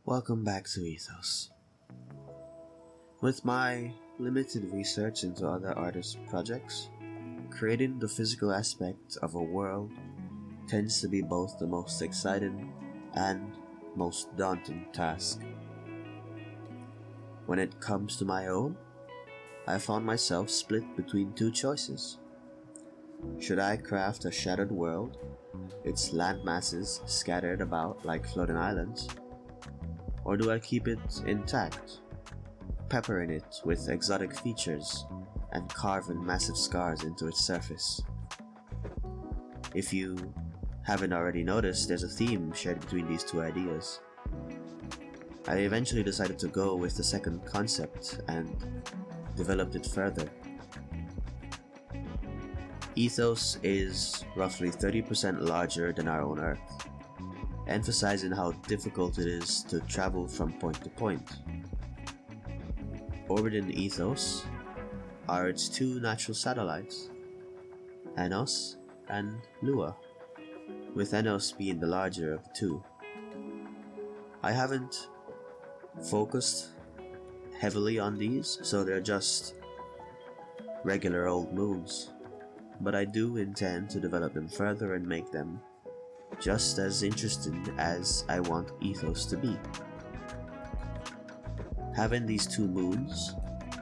Welcome back to Ethos. With my limited research into other artists' projects, creating the physical aspect of a world tends to be both the most exciting and most daunting task. When it comes to my own, I found myself split between two choices. Should I craft a shattered world, its landmasses scattered about like floating islands? Or do I keep it intact, peppering it with exotic features and carving massive scars into its surface? If you haven't already noticed, there's a theme shared between these two ideas. I eventually decided to go with the second concept and developed it further. Ethos is roughly 30% larger than our own Earth, emphasizing how difficult it is to travel from point to point. Orbiting Ethos are its two natural satellites, Enos and Lua, with Enos being the larger of the two. I haven't focused heavily on these, so they're just regular old moons, but I do intend to develop them further and make them just as interesting as I want Ethos to be. Having these two moons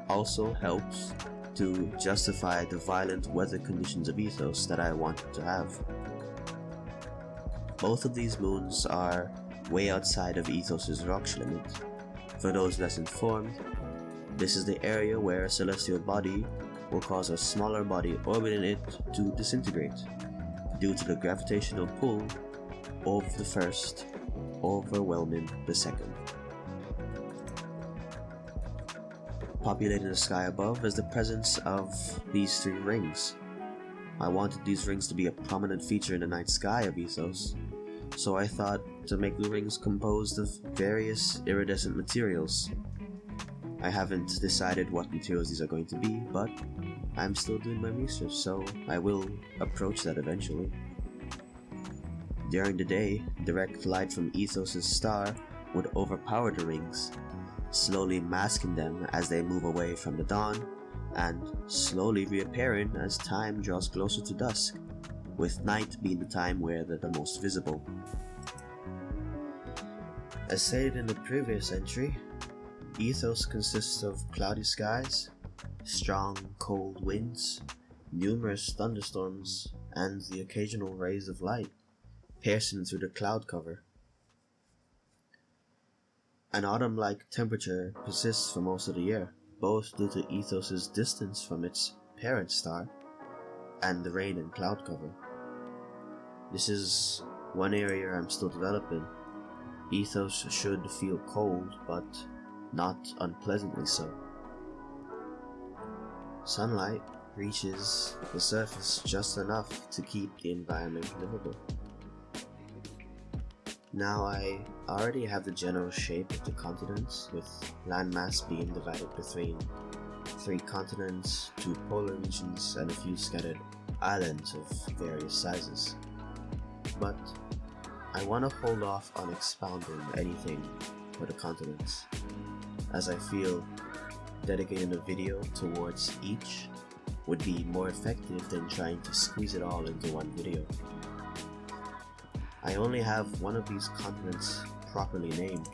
also helps to justify the violent weather conditions of Ethos that I want to have. Both of these moons are way outside of Ethos's Roche limit. For those less informed, this is the area where a celestial body will cause a smaller body orbiting it to disintegrate due to the gravitational pull of the first overwhelming the second. Populating the sky above is the presence of these three rings. I wanted these rings to be a prominent feature in the night sky of Ethos, so I thought to make the rings composed of various iridescent materials. I haven't decided what materials these are going to be, but I'm still doing my research, so I will approach that eventually. During the day, direct light from Ethos's star would overpower the rings, slowly masking them as they move away from the dawn, and slowly reappearing as time draws closer to dusk, with night being the time where they're the most visible. As stated in the previous entry, Ethos consists of cloudy skies, strong, cold winds, numerous thunderstorms, and the occasional rays of light piercing through the cloud cover. An autumn-like temperature persists for most of the year, both due to Ethos's distance from its parent star and the rain and cloud cover. This is one area I'm still developing. Ethos should feel cold, but not unpleasantly so. Sunlight reaches the surface just enough to keep the environment livable. Now I already have the general shape of the continents, with landmass being divided between 3 continents, 2 polar regions, and a few scattered islands of various sizes. But I want to hold off on expounding anything for the continents, as I feel dedicating a video towards each would be more effective than trying to squeeze it all into one video. I only have one of these continents properly named,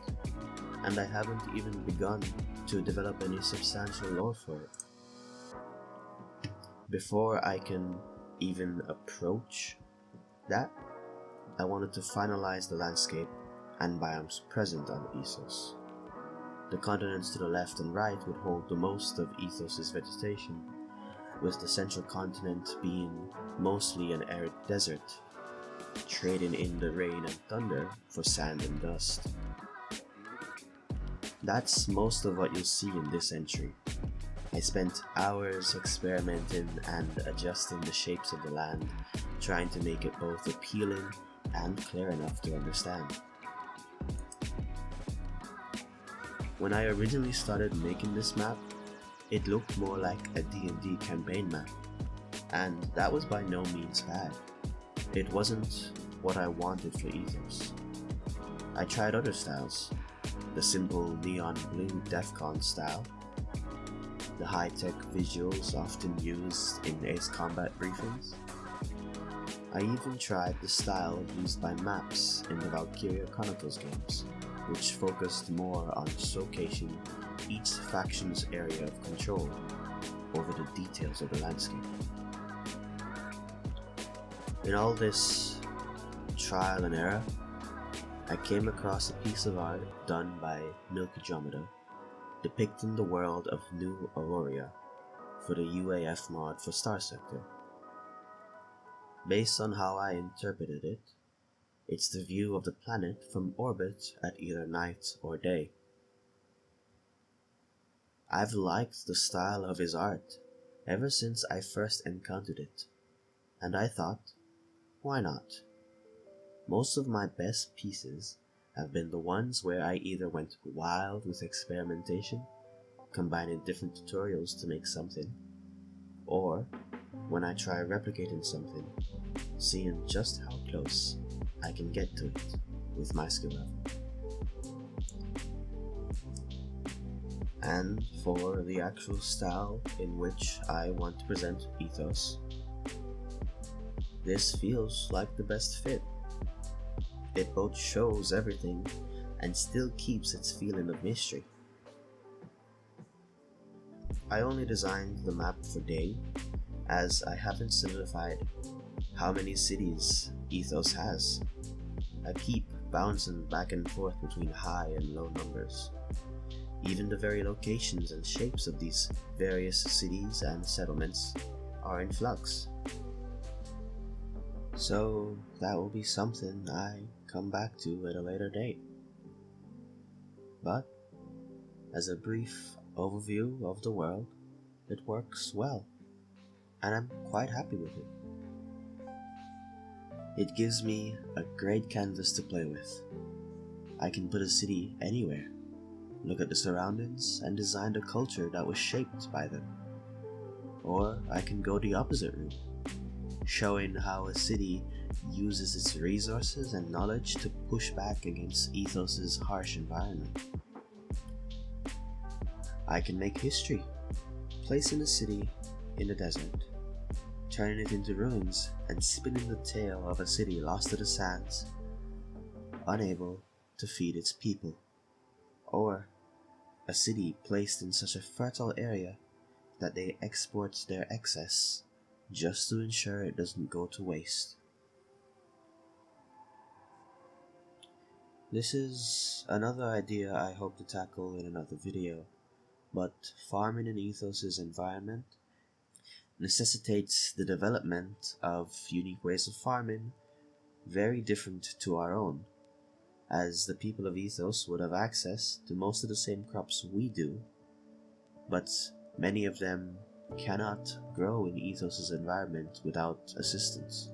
and I haven't even begun to develop any substantial lore for it. Before I can even approach that, I wanted to finalize the landscape and biomes present on Ethos. The continents to the left and right would hold the most of Ethos's vegetation, with the central continent being mostly an arid desert, trading in the rain and thunder for sand and dust. That's most of what you'll see in this entry. I spent hours experimenting and adjusting the shapes of the land, trying to make it both appealing and clear enough to understand. When I originally started making this map, it looked more like a D&D campaign map, and that was by no means bad. It wasn't what I wanted for Ethos. I tried other styles, the simple neon blue DEFCON style, the high-tech visuals often used in Ace Combat briefings. I even tried the style used by maps in the Valkyria Chronicles games, which focused more on showcasing each faction's area of control over the details of the landscape. In all this trial and error, I came across a piece of art done by Milkydromeda depicting the world of New Aurora for the UAF mod for Star Sector. Based on how I interpreted it, it's the view of the planet from orbit at either night or day. I've liked the style of his art ever since I first encountered it, and I thought, why not? Most of my best pieces have been the ones where I either went wild with experimentation, combining different tutorials to make something, or when I try replicating something, seeing just how close I can get to it with my skill level. And for the actual style in which I want to present Ethos, this feels like the best fit. It both shows everything and still keeps its feeling of mystery. I only designed the map for day, as I haven't solidified how many cities Ethos has. I keep bouncing back and forth between high and low numbers. Even the very locations and shapes of these various cities and settlements are in flux. So that will be something I come back to at a later date. But as a brief overview of the world, it works well, and I'm quite happy with it. It gives me a great canvas to play with. I can put a city anywhere, look at the surroundings, and design the culture that was shaped by them. Or I can go the opposite route, showing how a city uses its resources and knowledge to push back against Ethos's harsh environment. I can make history, placing a city in the desert, turning it into ruins, and spinning the tale of a city lost to the sands, unable to feed its people. Or a city placed in such a fertile area that they export their excess just to ensure it doesn't go to waste. This is another idea I hope to tackle in another video, but farming in Ethos's environment necessitates the development of unique ways of farming very different to our own, as the people of Ethos would have access to most of the same crops we do, but many of them cannot grow in Ethos's environment without assistance.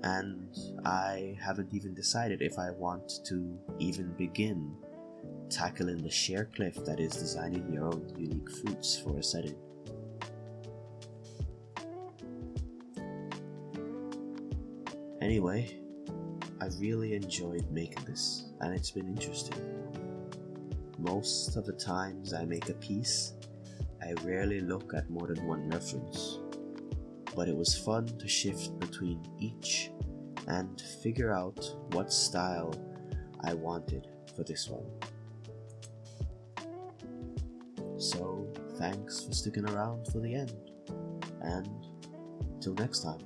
And I haven't even decided if I want to even begin tackling the sheer cliff that is designing your own unique fruits for a setting. Anyway, I've really enjoyed making this, and it's been interesting. Most of the times I make a piece, I rarely look at more than one reference, but it was fun to shift between each and figure out what style I wanted for this one. So thanks for sticking around for the end, and till next time.